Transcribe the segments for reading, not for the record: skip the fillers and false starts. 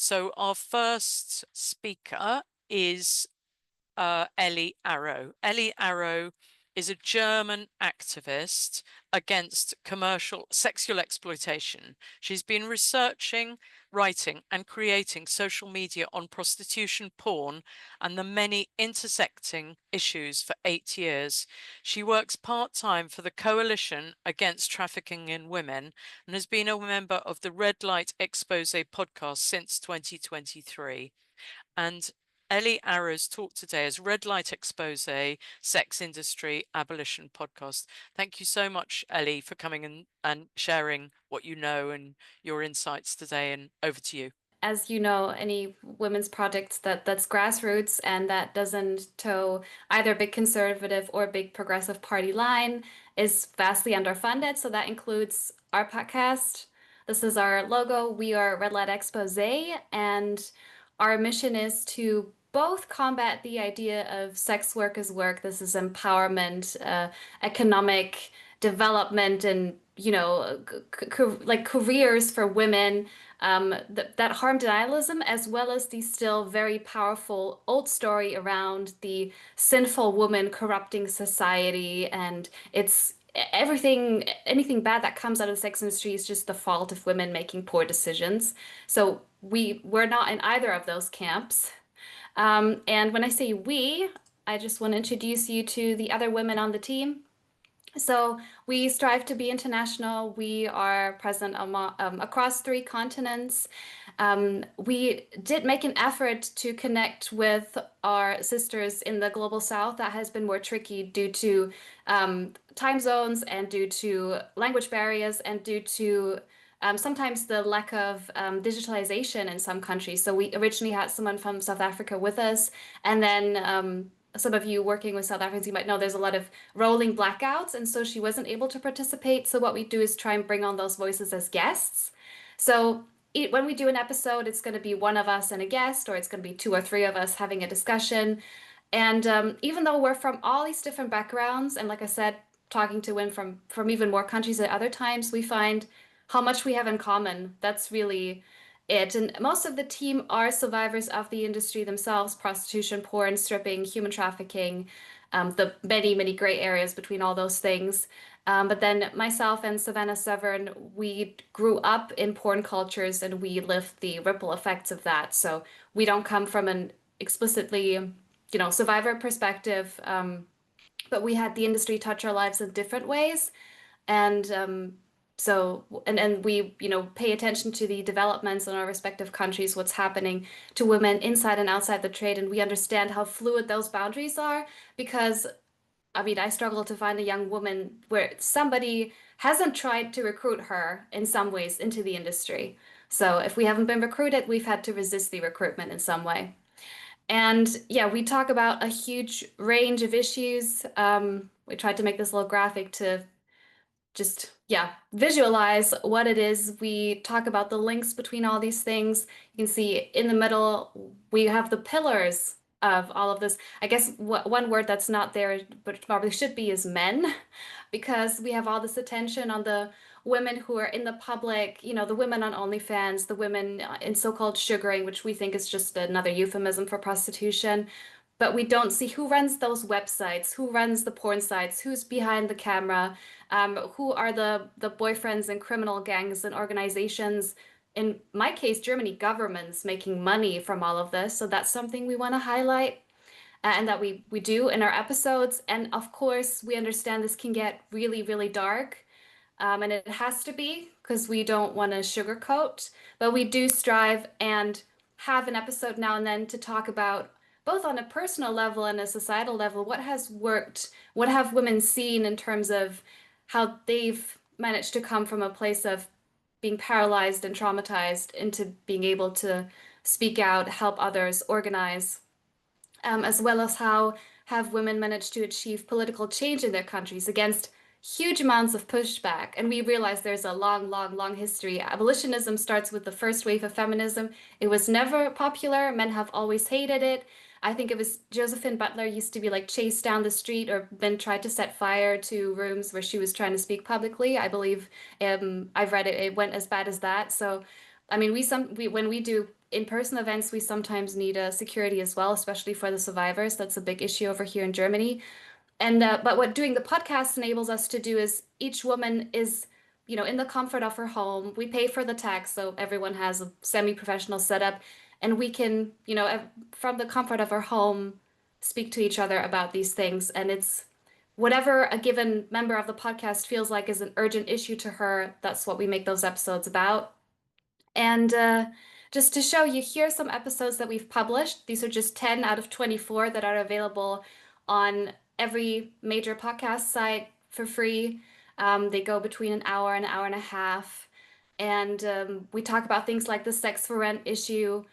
So our first speaker is Elly Arrow. Elly Arrow is a German activist against commercial sexual exploitation. She's been researching, writing, and creating social media on prostitution, porn, and the many intersecting issues for 8 years. She works part-time for the Coalition Against Trafficking in Women and has been a member of the Red Light Expose podcast since 2023. And Elly Arrow's talk today is Red Light Expose, Sex Industry Abolition Podcast. Thank you so much, Elly, for coming and sharing what you know and your insights today, and over to you. As you know, any women's projects that's grassroots and that doesn't toe either big conservative or big progressive party line is vastly underfunded. So that includes our podcast. This is our logo. We are Red Light Expose, and our mission is to both combat the idea of sex work as work. This is empowerment, economic development, and like careers for women, that harm denialism, as well as the still very powerful old story around the sinful woman corrupting society, and it's anything bad that comes out of the sex industry is just the fault of women making poor decisions. So we're not in either of those camps. And when I say we, I just want to introduce you to the other women on the team. So we strive to be international. We are present across 3 continents. We did make an effort to connect with our sisters in the global south. That has been more tricky due to time zones and due to language barriers and due to sometimes the lack of digitalization in some countries. So we originally had someone from South Africa with us, and then some of you working with South Africans, you might know there's a lot of rolling blackouts, and so she wasn't able to participate. So what we do is try and bring on those voices as guests. So when we do an episode, it's going to be one of us and a guest, or it's going to be 2 or 3 of us having a discussion. And even though we're from all these different backgrounds, and like I said, talking to women from even more countries at other times, we find how much we have in common. That's really it. And most of the team are survivors of the industry themselves: prostitution, porn, stripping, human trafficking, the many, many gray areas between all those things. But then myself and Savannah Severn, we grew up in porn cultures and we lived the ripple effects of that. So we don't come from an explicitly, survivor perspective, but we had the industry touch our lives in different ways. And we, pay attention to the developments in our respective countries, what's happening to women inside and outside the trade, and we understand how fluid those boundaries are. Because, I mean, I struggle to find a young woman where somebody hasn't tried to recruit her in some ways into the industry. So if we haven't been recruited, we've had to resist the recruitment in some way. And yeah, we talk about a huge range of issues. We tried to make this little graphic to just, yeah, visualize what it is. We talk about the links between all these things. You can see in the middle, we have the pillars of all of this. I guess one word that's not there, but probably should be, is men, because we have all this attention on the women who are in the public, the women on OnlyFans, the women in so-called sugaring, which we think is just another euphemism for prostitution. But we don't see who runs those websites, who runs the porn sites, who's behind the camera, who are the boyfriends and criminal gangs and organizations. In my case, Germany governments making money from all of this. So that's something we want to highlight, and that we do in our episodes. And of course, we understand this can get really, really dark. And it has to be, because we don't want to sugarcoat, but we do strive and have an episode now and then to talk about, both on a personal level and a societal level, what has worked, what have women seen in terms of how they've managed to come from a place of being paralyzed and traumatized into being able to speak out, help others, organize, as well as how have women managed to achieve political change in their countries against huge amounts of pushback. And we realize there's a long, long, long history. Abolitionism starts with the first wave of feminism. It was never popular. Men have always hated it. I think it was Josephine Butler used to be like chased down the street or been tried to set fire to rooms where she was trying to speak publicly. I believe I've read it, it went as bad as that. So I mean, when we do in-person events, we sometimes need security as well, especially for the survivors. That's a big issue over here in Germany. And but what doing the podcast enables us to do is each woman is, in the comfort of her home. We pay for the tax, so everyone has a semi-professional setup, and we can, from the comfort of our home, speak to each other about these things. And it's whatever a given member of the podcast feels like is an urgent issue to her, that's what we make those episodes about. And just to show you, here are some episodes that we've published. These are just 10 out of 24 that are available on every major podcast site for free. They go between an hour and a half. And we talk about things like the sex for rent issue,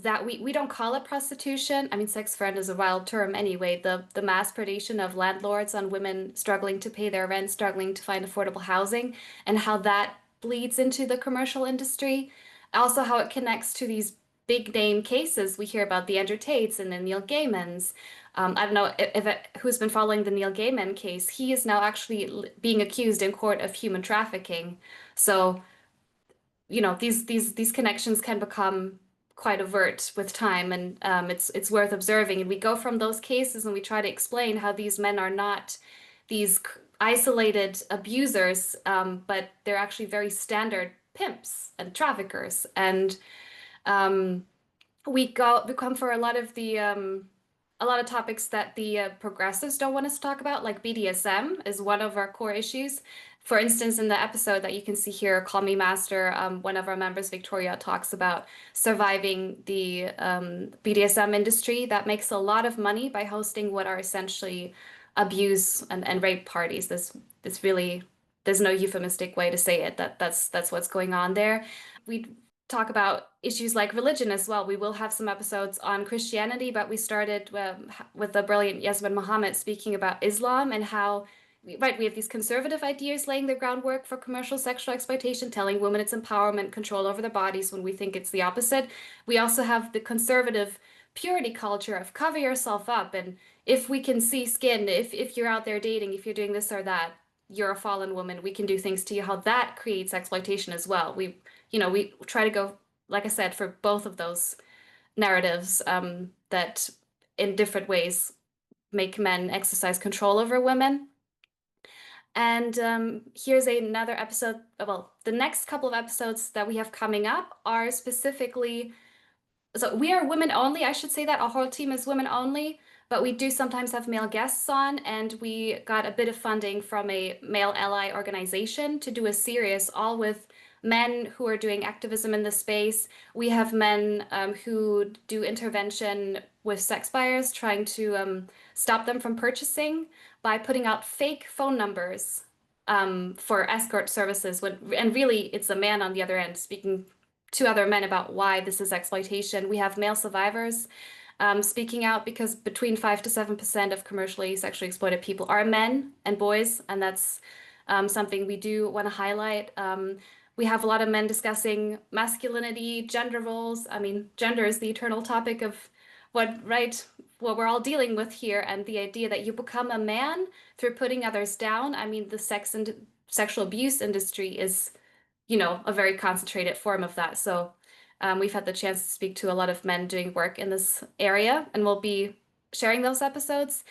that we don't call it prostitution. I mean, sex for rent is a wild term anyway. The mass predation of landlords on women struggling to pay their rent, struggling to find affordable housing, and how that bleeds into the commercial industry. Also, how it connects to these big name cases we hear about, the Andrew Tates and the Neil Gaimans. I don't know who's been following the Neil Gaiman case. He is now actually being accused in court of human trafficking. So, these connections can become quite overt with time, and it's worth observing. And we go from those cases and we try to explain how these men are not these isolated abusers, but they're actually very standard pimps and traffickers. And um, we come for a lot of topics that the progressives don't want us to talk about, like BDSM is one of our core issues. For instance, in the episode that you can see here, Call Me Master, one of our members, Victoria, talks about surviving the BDSM industry that makes a lot of money by hosting what are essentially abuse and rape parties. This really, there's no euphemistic way to say it. That's what's going on there. We talk about issues like religion as well. We will have some episodes on Christianity, but we started with the brilliant Yasmin Mohammed speaking about Islam and how, right, we have these conservative ideas laying the groundwork for commercial sexual exploitation, telling women it's empowerment, control over their bodies, when we think it's the opposite. We also have the conservative purity culture of cover yourself up, and if we can see skin, if you're out there dating, if you're doing this or that, you're a fallen woman, we can do things to you, how that creates exploitation as well. We try to go, like I said, for both of those narratives, that in different ways make men exercise control over women. And here's another episode. Well, the next couple of episodes that we have coming up are specifically, so we are women only. I should say that our whole team is women only, but we do sometimes have male guests on, and we got a bit of funding from a male ally organization to do a series all with men who are doing activism in the space. We have men who do intervention with sex buyers, trying to stop them from purchasing by putting out fake phone numbers for escort services. And really, it's a man on the other end speaking to other men about why this is exploitation. We have male survivors speaking out, because between 5 to 7% of commercially sexually exploited people are men and boys, and that's something we do want to highlight. We have a lot of men discussing masculinity, gender roles. I mean, gender is the eternal topic of what we're all dealing with here, and the idea that you become a man through putting others down. I mean, the sex and sexual abuse industry is, a very concentrated form of that. So we've had the chance to speak to a lot of men doing work in this area, and we'll be sharing those episodes.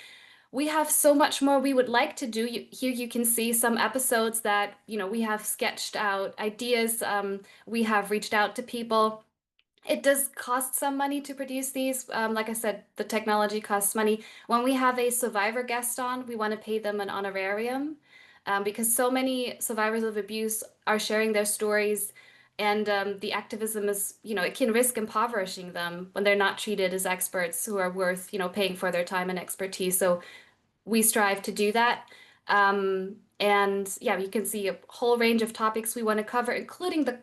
We have so much more we would like to do. Here you can see some episodes that, we have sketched out ideas. We have reached out to people. It does cost some money to produce these. Like I said, the technology costs money. When we have a survivor guest on, we want to pay them an honorarium, because so many survivors of abuse are sharing their stories, and the activism is, it can risk impoverishing them when they're not treated as experts who are worth, paying for their time and expertise. So we strive to do that. And yeah, you can see a whole range of topics we want to cover, including the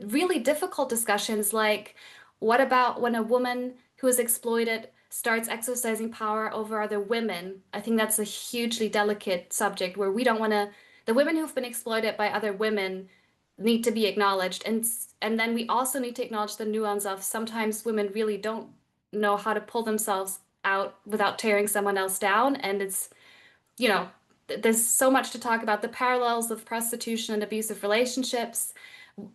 really difficult discussions like, what about when a woman who is exploited starts exercising power over other women? I think that's a hugely delicate subject where we don't want to, the women who've been exploited by other women need to be acknowledged. And then we also need to acknowledge the nuance of sometimes women really don't know how to pull themselves out without tearing someone else down. And it's, there's so much to talk about, the parallels of prostitution and abusive relationships.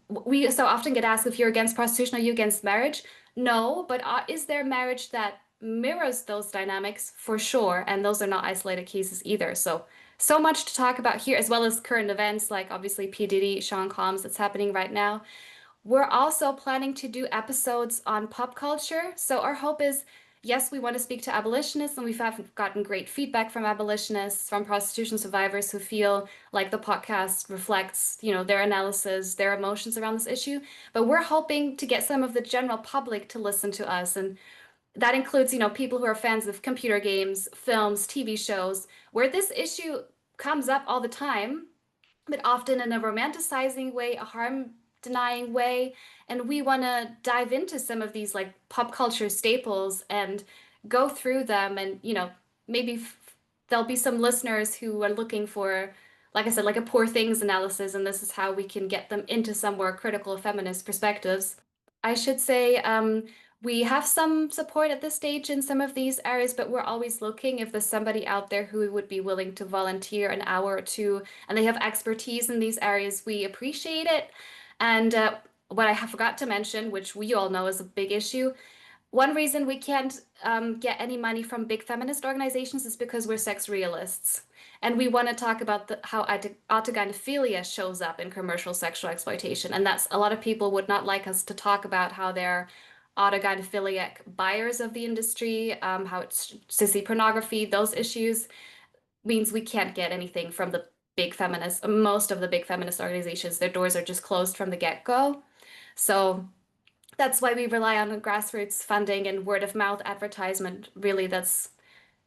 We so often get asked if you're against prostitution, are you against marriage? No, but is there marriage that mirrors those dynamics? For sure, and those are not isolated cases either. So much to talk about here, as well as current events like obviously P. Diddy, Sean Combs, that's happening right now. We're also planning to do episodes on pop culture. So our hope is, yes, we want to speak to abolitionists, and we've gotten great feedback from abolitionists, from prostitution survivors who feel like the podcast reflects, their analysis, their emotions around this issue. But we're hoping to get some of the general public to listen to us. And that includes, people who are fans of computer games, films, TV shows, where this issue comes up all the time, but often in a romanticizing way, a harm denying way. And we want to dive into some of these like pop culture staples and go through them. And, maybe there'll be some listeners who are looking for, like I said, like a poor things analysis. And this is how we can get them into some more critical feminist perspectives. I should say, we have some support at this stage in some of these areas, but we're always looking if there's somebody out there who would be willing to volunteer an hour or two and they have expertise in these areas. We appreciate it. And what I forgot to mention, which we all know is a big issue, one reason we can't get any money from big feminist organizations is because we're sex realists. And we want to talk about how autogynephilia shows up in commercial sexual exploitation. And that's a lot of people would not like us to talk about how they're autogynephiliac buyers of the industry, how it's sissy pornography, those issues means we can't get anything from the big feminists. Most of the big feminist organizations, their doors are just closed from the get-go. So that's why we rely on grassroots funding and word of mouth advertisement. Really, that's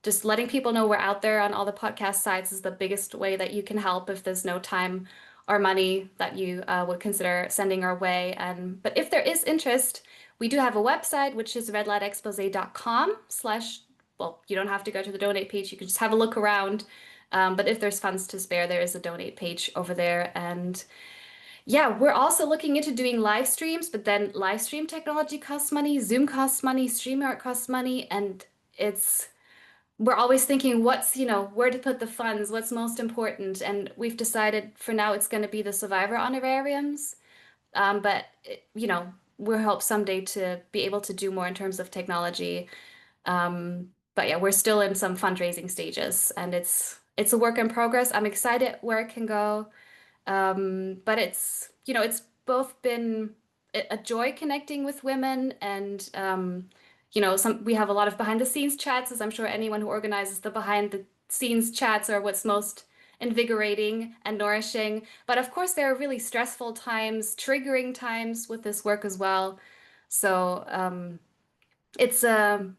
just letting people know we're out there on all the podcast sites is the biggest way that you can help if there's no time or money that you would consider sending our way. But if there is interest, we do have a website, which is redlightexpose.com / well, you don't have to go to the donate page. You can just have a look around. But if there's funds to spare, there is a donate page over there. And yeah, we're also looking into doing live streams, but then live stream technology costs money, Zoom costs money, StreamYard costs money, and we're always thinking where to put the funds, what's most important, and we've decided for now it's going to be the survivor honorariums. But we hope someday to be able to do more in terms of technology. But yeah, we're still in some fundraising stages, and it's a work in progress. I'm excited where it can go. But it's both been a joy connecting with women, and we have a lot of behind the scenes chats, as I'm sure anyone who organizes the behind the scenes chats are what's most invigorating and nourishing. But of course, there are really stressful times, triggering times with this work as well. So it's a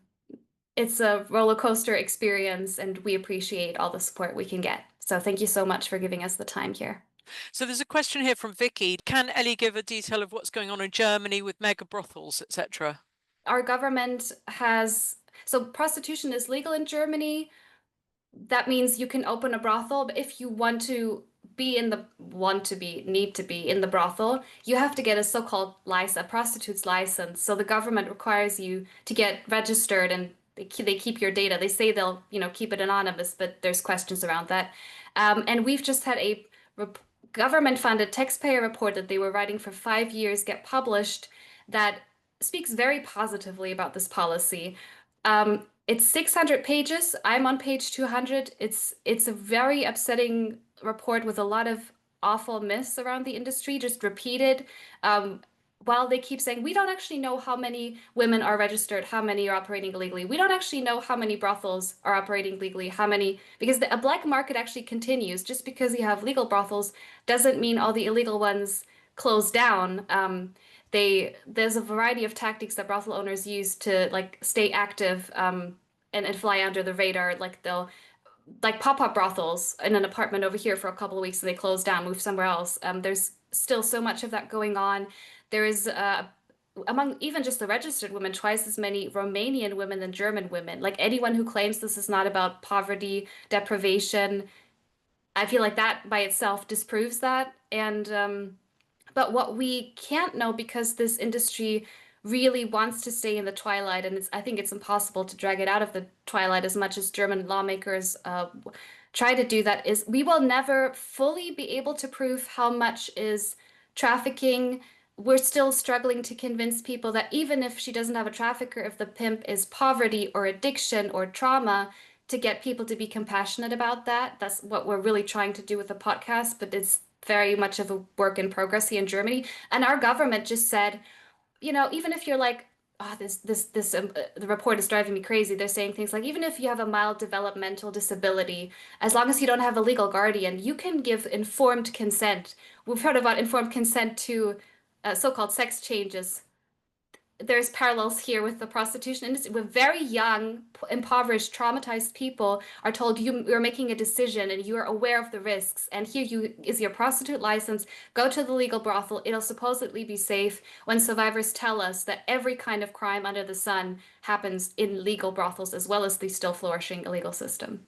roller coaster experience, and we appreciate all the support we can get. So thank you so much for giving us the time here. So there's a question here from Vicky. Can Elly give a detail of what's going on in Germany with mega brothels, etc.? Our government so prostitution is legal in Germany. That means you can open a brothel, but if you need to be in the brothel, you have to get a so-called license, a prostitute's license. So the government requires you to get registered, and they keep your data. They say they'll, keep it anonymous, but there's questions around that. And we've just had a government-funded taxpayer report that they were writing for 5 years get published that speaks very positively about this policy. It's 600 pages. I'm on page 200. It's a very upsetting report with a lot of awful myths around the industry, just repeated. While they keep saying, we don't actually know how many women are registered, how many are operating illegally. We don't actually know how many brothels are operating legally, because a black market actually continues. Just because you have legal brothels doesn't mean all the illegal ones close down. There's a variety of tactics that brothel owners use to stay active and fly under the radar. They'll pop up brothels in an apartment over here for a couple of weeks and they close down, move somewhere else. There's still so much of that going on. There is among even just the registered women, twice as many Romanian women than German women. Anyone who claims this is not about poverty, deprivation, I feel like that by itself disproves that. And but what we can't know, because this industry really wants to stay in the twilight, and I think it's impossible to drag it out of the twilight as much as German lawmakers try to do that, is we will never fully be able to prove how much is Trafficking, we're still struggling to convince people that even if she doesn't have a trafficker, if the pimp is poverty or addiction or trauma, to get people to be compassionate about that. That's what we're really trying to do with the podcast, but it's very much of a work in progress here in Germany. And our government just said, even if you're like, oh, the report is driving me crazy. They're saying things like, even if you have a mild developmental disability, as long as you don't have a legal guardian, you can give informed consent. We've heard about informed consent to so-called sex changes. There's parallels here with the prostitution industry, with very young, impoverished, traumatized people are told you're making a decision and you are aware of the risks. And here you is your prostitute license. Go to the legal brothel. It'll supposedly be safe. When survivors tell us that every kind of crime under the sun happens in legal brothels as well as the still flourishing illegal system.